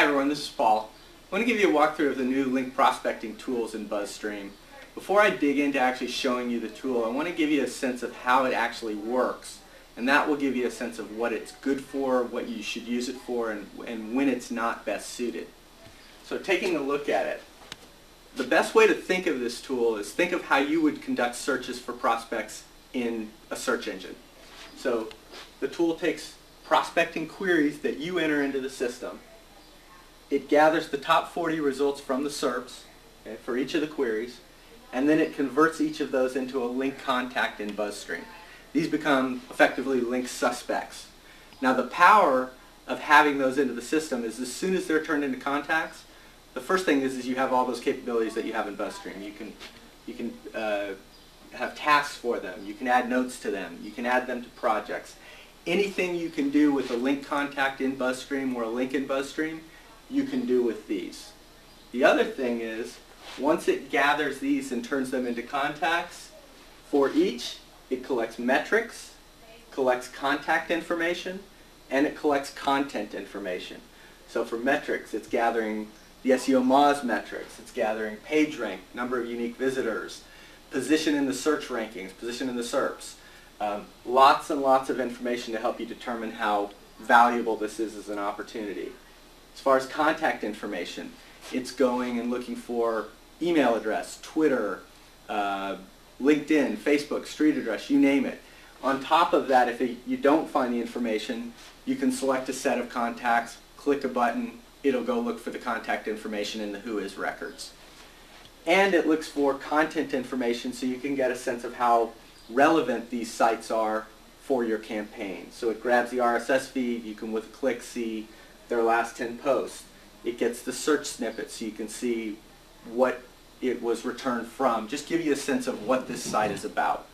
everyone, this is Paul. I want to give you a walkthrough of the new link prospecting tools in BuzzStream. Before I dig into actually showing you the tool, I want to give you a sense of how it actually works. And that will give you a sense of what it's good for, what you should use it for, and when it's not best suited. So taking a look at it, the best way to think of this tool is think of how you would conduct searches for prospects in a search engine. So the tool takes prospecting queries that you enter into the system. It gathers the top 40 results from the SERPs, okay, for each of the queries, and then it converts each of those into a link contact in BuzzStream. These become effectively link suspects. Now the power of having those into the system is as soon as they're turned into contacts, the first thing is you have all those capabilities that you have in BuzzStream. You can have tasks for them. You can add notes to them. You can add them to projects. Anything you can do with a link contact in BuzzStream or a link in BuzzStream, you can do with these. The other thing is, once it gathers these and turns them into contacts, for each, it collects metrics, collects contact information, and it collects content information. So for metrics, it's gathering the SEO Moz metrics, it's gathering page rank, number of unique visitors, position in the search rankings, position in the SERPs. Lots and lots of information to help you determine how valuable this is as an opportunity. As far as contact information, it's going and looking for email address, Twitter, LinkedIn, Facebook, street address, you name it. On top of that, if you don't find the information, you can select a set of contacts, click a button, it'll go look for the contact information in the Who Is records. And it looks for content information so you can get a sense of how relevant these sites are for your campaign. So it grabs the RSS feed, you can with a click see their last 10 posts. It gets the search snippet so you can see what it was returned from. Just give you a sense of what this site is about.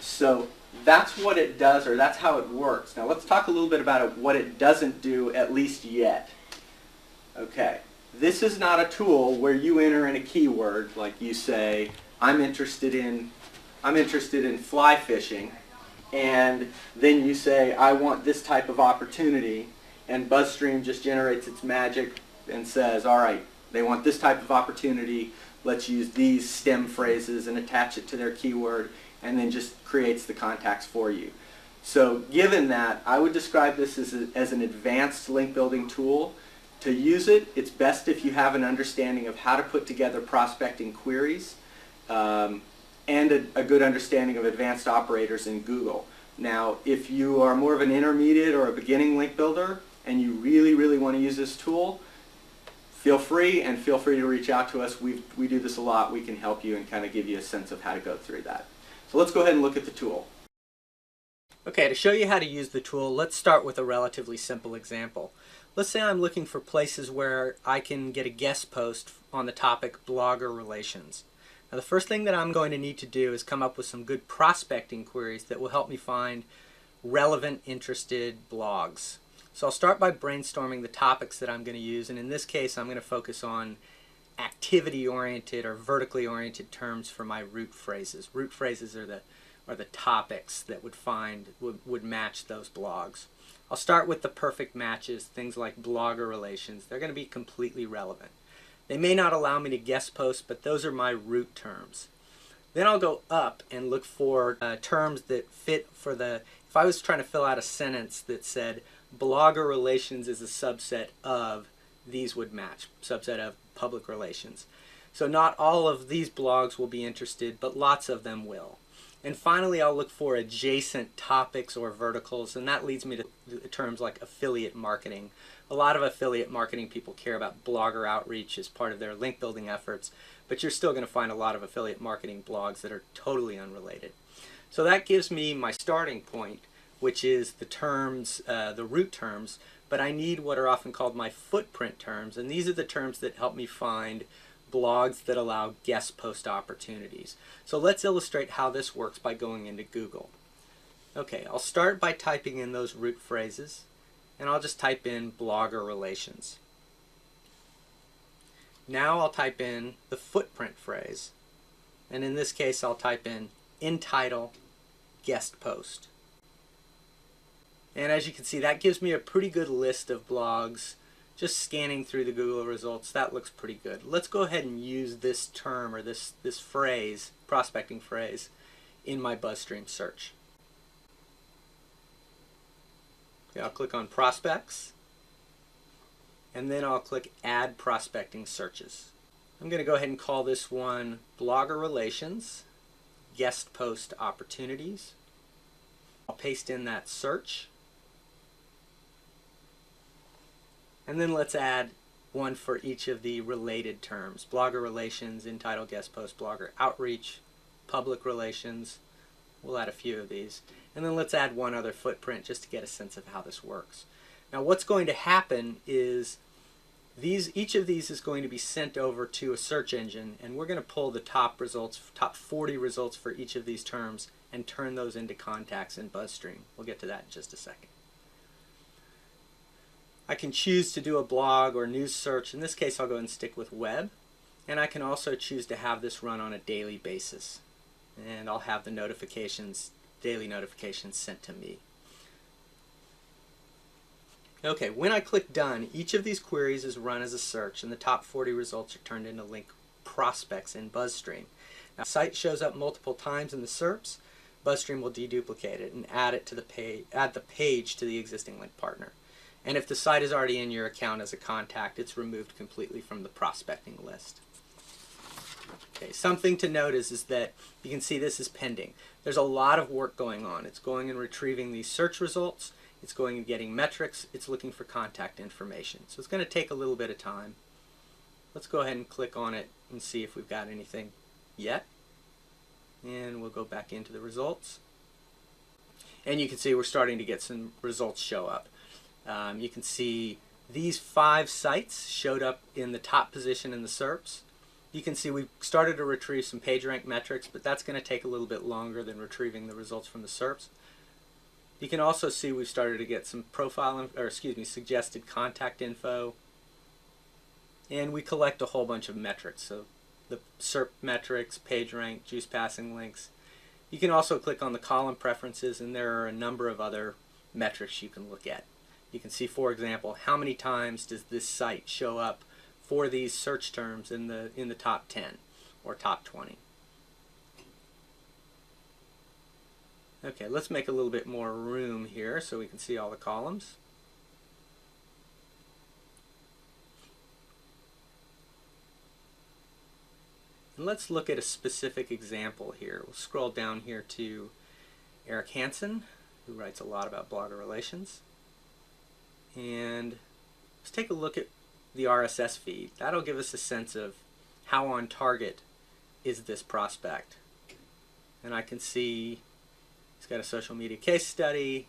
So that's what it does, or that's how it works. Now let's talk a little bit about what it doesn't do, at least yet. Okay, this is not a tool where you enter in a keyword, like you say, I'm interested in fly fishing, and then you say, I want this type of opportunity, and BuzzStream just generates its magic and says, all right, they want this type of opportunity, let's use these stem phrases and attach it to their keyword, and then just creates the contacts for you. So given that, I would describe this as an advanced link building tool. To use it, it's best if you have an understanding of how to put together prospecting queries and a good understanding of advanced operators in Google. Now, if you are more of an intermediate or a beginning link builder and you really, really want to use this tool, feel free to reach out to us. We do this a lot. We can help you and kind of give you a sense of how to go through that. So let's go ahead and look at the tool. Okay, to show you how to use the tool, let's start with a relatively simple example. Let's say I'm looking for places where I can get a guest post on the topic blogger relations. Now the first thing that I'm going to need to do is come up with some good prospecting queries that will help me find relevant, interested blogs. So I'll start by brainstorming the topics that I'm going to use, and in this case I'm going to focus on activity-oriented or vertically oriented terms for my root phrases. Root phrases are the topics that would match those blogs. I'll start with the perfect matches, things like blogger relations. They're going to be completely relevant. They may not allow me to guest post, but those are my root terms. Then I'll go up and look for terms that fit for if I was trying to fill out a sentence that said blogger relations is a subset of, these would match, subset of public relations. So not all of these blogs will be interested, but lots of them will. And finally, I'll look for adjacent topics or verticals, and that leads me to terms like affiliate marketing. A lot of affiliate marketing people care about blogger outreach as part of their link building efforts, but you're still going to find a lot of affiliate marketing blogs that are totally unrelated. So that gives me my starting point, which is the terms, the root terms, but I need what are often called my footprint terms, and these are the terms that help me find blogs that allow guest post opportunities. So let's illustrate how this works by going into Google. Okay, I'll start by typing in those root phrases, and I'll just type in blogger relations. Now I'll type in the footprint phrase, and in this case I'll type in in title guest post. And as you can see, that gives me a pretty good list of blogs. Just scanning through the Google results, that looks pretty good. Let's go ahead and use this term, or this phrase, prospecting phrase, in my BuzzStream search. Okay, I'll click on prospects, and then I'll click add prospecting searches. I'm going to go ahead and call this one blogger relations, guest post opportunities. I'll paste in that search. And then let's add one for each of the related terms: blogger relations, entitled guest post, blogger outreach, public relations. We'll add a few of these. And then let's add one other footprint just to get a sense of how this works. Now what's going to happen is each of these is going to be sent over to a search engine, and we're going to pull the top 40 results for each of these terms and turn those into contacts in BuzzStream. We'll get to that in just a second. I can choose to do a blog or news search. In this case, I'll go and stick with web. And I can also choose to have this run on a daily basis. And I'll have the notifications, daily notifications, sent to me. Okay, when I click done, each of these queries is run as a search, and the top 40 results are turned into link prospects in BuzzStream. Now, the site shows up multiple times in the SERPs. BuzzStream will deduplicate it and add it to the page to the existing link partner. And if the site is already in your account as a contact, it's removed completely from the prospecting list. Okay, something to note is that you can see this is pending. There's a lot of work going on. It's going and retrieving these search results. It's going and getting metrics. It's looking for contact information. So it's going to take a little bit of time. Let's go ahead and click on it and see if we've got anything yet. And we'll go back into the results. And you can see we're starting to get some results show up. You can see these 5 sites showed up in the top position in the SERPs. You can see we've started to retrieve some PageRank metrics, but that's going to take a little bit longer than retrieving the results from the SERPs. You can also see we've started to get some suggested contact info, and we collect a whole bunch of metrics. So the SERP metrics, PageRank, juice passing links. You can also click on the column preferences, and there are a number of other metrics you can look at. You can see, for example, how many times does this site show up for these search terms in the top 10 or top 20. Okay, let's make a little bit more room here so we can see all the columns. And let's look at a specific example here. We'll scroll down here to Eric Hansen, who writes a lot about blogger relations. And let's take a look at the RSS feed. That'll give us a sense of how on target is this prospect. And I can see he's got a social media case study.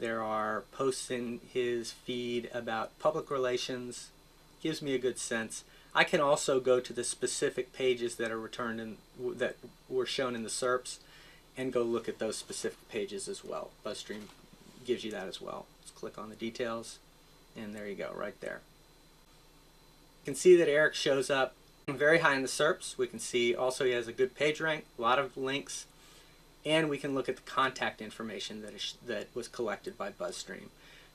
There are posts in his feed about public relations. Gives me a good sense. I can also go to the specific pages that are returned that were shown in the SERPs and go look at those specific pages as well. BuzzStream gives you that as well. Let's click on the details, and there you go, right there. You can see that Eric shows up very high in the SERPs. We can see also he has a good page rank, a lot of links, and we can look at the contact information that was collected by BuzzStream.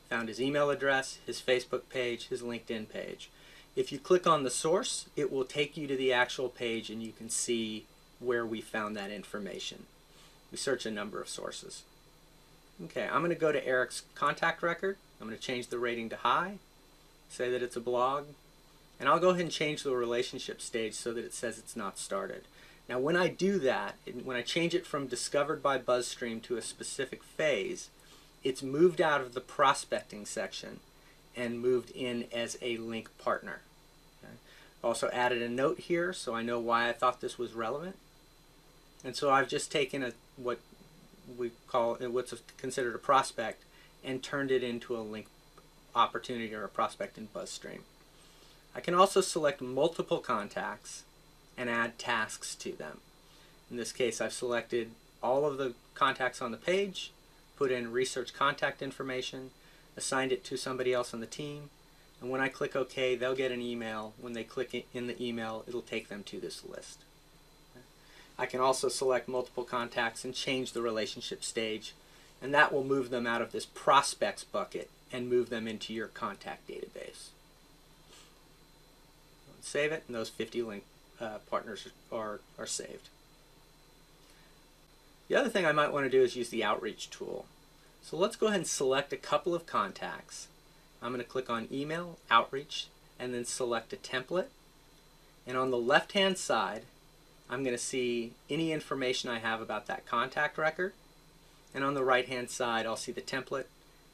Found his email address, his Facebook page, his LinkedIn page. If you click on the source, it will take you to the actual page and you can see where we found that information. We search a number of sources. Okay, I'm going to go to Eric's contact record. I'm going to change the rating to high, say that it's a blog, and I'll go ahead and change the relationship stage so that it says it's not started. Now when I do that, when I change it from discovered by BuzzStream to a specific phase, it's moved out of the prospecting section and moved in as a link partner. Okay. Also added a note here so I know why I thought this was relevant. And so I've just taken what's considered a prospect and turned it into a link opportunity or a prospect in BuzzStream. I can also select multiple contacts and add tasks to them. In this case, I've selected all of the contacts on the page, put in research contact information, assigned it to somebody else on the team, and when I click OK, they'll get an email. When they click in the email, it'll take them to this list. I can also select multiple contacts and change the relationship stage and that will move them out of this prospects bucket and move them into your contact database. Save it, and those 50 link partners are saved. The other thing I might want to do is use the outreach tool. So let's go ahead and select a couple of contacts. I'm going to click on email, outreach, and then select a template. And on the left hand side, I'm going to see any information I have about that contact record. And on the right hand side, I'll see the template,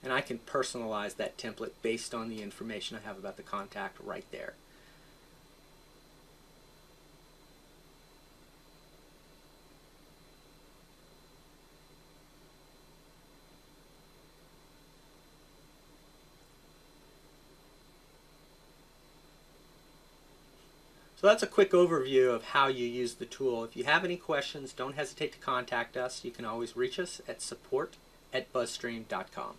and I can personalize that template based on the information I have about the contact right there. So that's a quick overview of how you use the tool. If you have any questions, don't hesitate to contact us. You can always reach us at support@buzzstream.com.